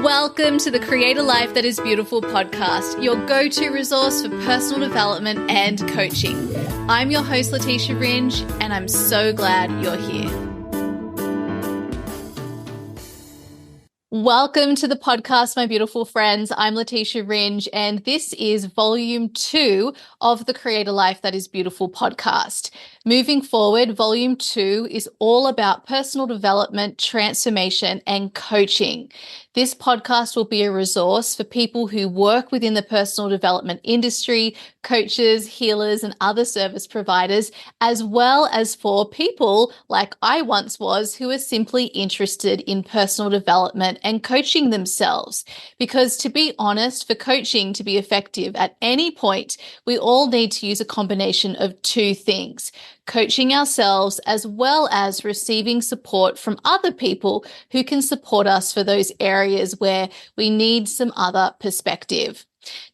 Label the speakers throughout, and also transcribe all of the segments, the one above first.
Speaker 1: Welcome to the Create a Life That Is Beautiful podcast, your go-to resource for personal development and coaching. I'm your host, Leticia Ringe, and I'm so glad you're here. Welcome to the podcast, my beautiful friends. I'm Leticia Ringe, and this is volume 2 of the Create a Life That Is Beautiful podcast. Moving forward, volume 2 is all about personal development, transformation, and coaching. This podcast will be a resource for people who work within the personal development industry, coaches, healers, and other service providers, as well as for people like I once was who are simply interested in personal development and coaching themselves. Because to be honest, for coaching to be effective at any point, we all need to use a combination of two things: coaching ourselves as well as receiving support from other people who can support us for those areas where we need some other perspective.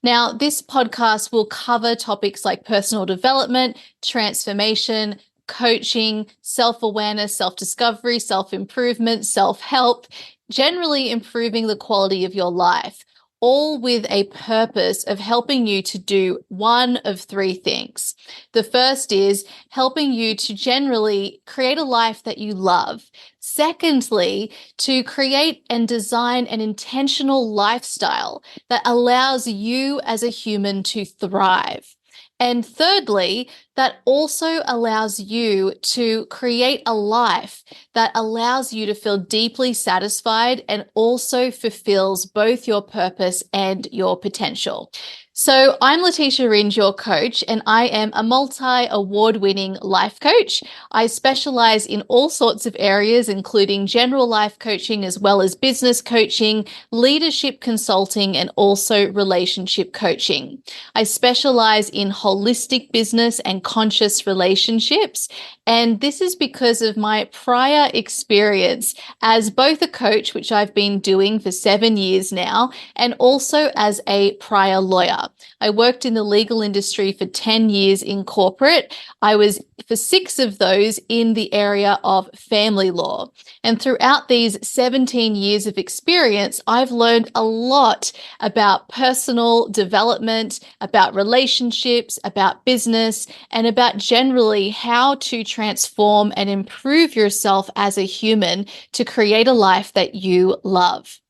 Speaker 1: Now, this podcast will cover topics like personal development, transformation, coaching, self-awareness, self-discovery, self-improvement, self-help, generally improving the quality of your life, all with a purpose of helping you to do one of three things. The first is helping you to generally create a life that you love. Secondly, to create and design an intentional lifestyle that allows you as a human to thrive. And thirdly, that also allows you to create a life that allows you to feel deeply satisfied and also fulfills both your purpose and your potential. So I'm Leticia Ringe, your coach, and I am a multi-award-winning life coach. I specialize in all sorts of areas, including general life coaching, as well as business coaching, leadership consulting, and also relationship coaching. I specialize in holistic business and conscious relationships, and this is because of my prior experience as both a coach, which I've been doing for 7 years now, and also as a prior lawyer. I worked in the legal industry for 10 years in corporate. I was for 6 of those in the area of family law. And throughout these 17 years of experience, I've learned a lot about personal development, about relationships, about business, and about generally how to transform and improve yourself as a human to create a life that you love.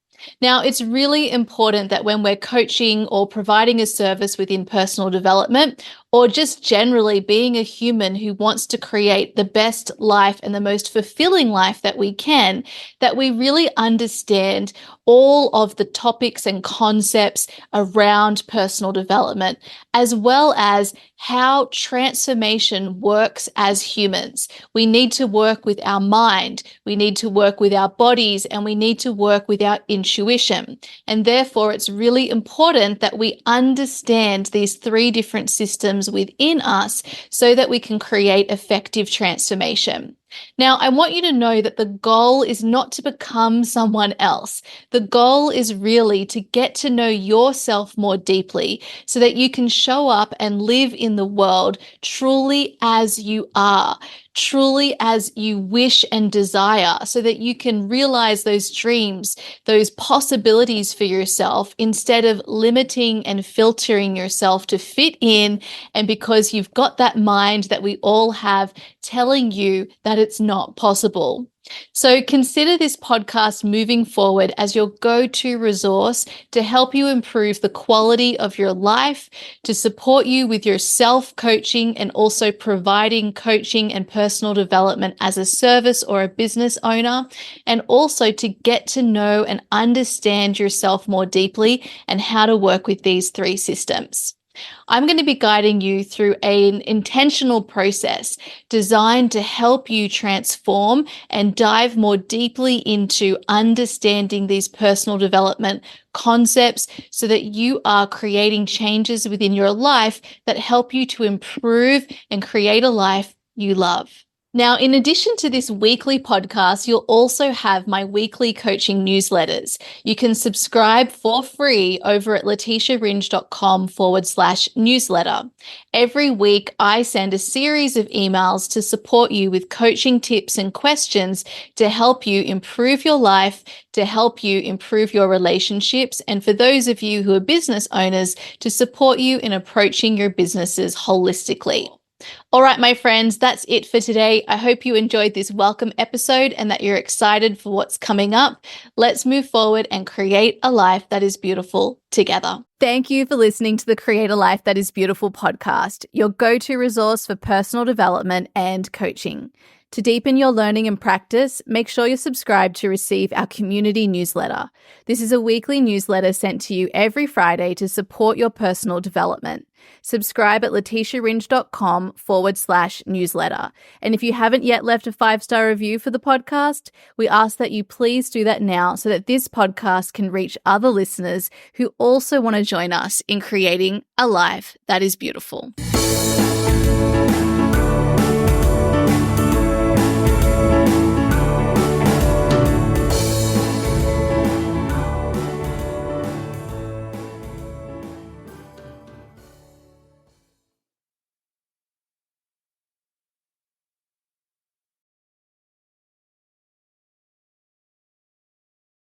Speaker 1: Now, it's really important that when we're coaching or providing a service within personal development, or just generally being a human who wants to create the best life and the most fulfilling life that we can, that we really understand all of the topics and concepts around personal development, as well as how transformation works as humans. We need to work with our mind, we need to work with our bodies, and we need to work with our intuition. And therefore, it's really important that we understand these 3 different systems within us so that we can create effective transformation. Now, I want you to know that the goal is not to become someone else. The goal is really to get to know yourself more deeply so that you can show up and live in the world truly as you are, truly as you wish and desire, so that you can realize those dreams, those possibilities for yourself, instead of limiting and filtering yourself to fit in, and because you've got that mind that we all have telling you that it's not possible. So consider this podcast moving forward as your go-to resource to help you improve the quality of your life, to support you with your self-coaching and also providing coaching and personal development as a service or a business owner, and also to get to know and understand yourself more deeply and how to work with these 3 systems. I'm going to be guiding you through an intentional process designed to help you transform and dive more deeply into understanding these personal development concepts so that you are creating changes within your life that help you to improve and create a life you love. Now, in addition to this weekly podcast, you'll also have my weekly coaching newsletters. You can subscribe for free over at leticiaringe.com/newsletter. Every week, I send a series of emails to support you with coaching tips and questions to help you improve your life, to help you improve your relationships, and for those of you who are business owners, to support you in approaching your businesses holistically. All right, my friends, that's it for today. I hope you enjoyed this welcome episode and that you're excited for what's coming up. Let's move forward and create a life that is beautiful together. Thank you for listening to the Create a Life That Is Beautiful podcast, your go-to resource for personal development and coaching. To deepen your learning and practice, make sure you're subscribed to receive our community newsletter. This is a weekly newsletter sent to you every Friday to support your personal development. Subscribe at leticiaringe.com/newsletter. And if you haven't yet left a 5-star review for the podcast, we ask that you please do that now so that this podcast can reach other listeners who also want to join us in creating a life that is beautiful.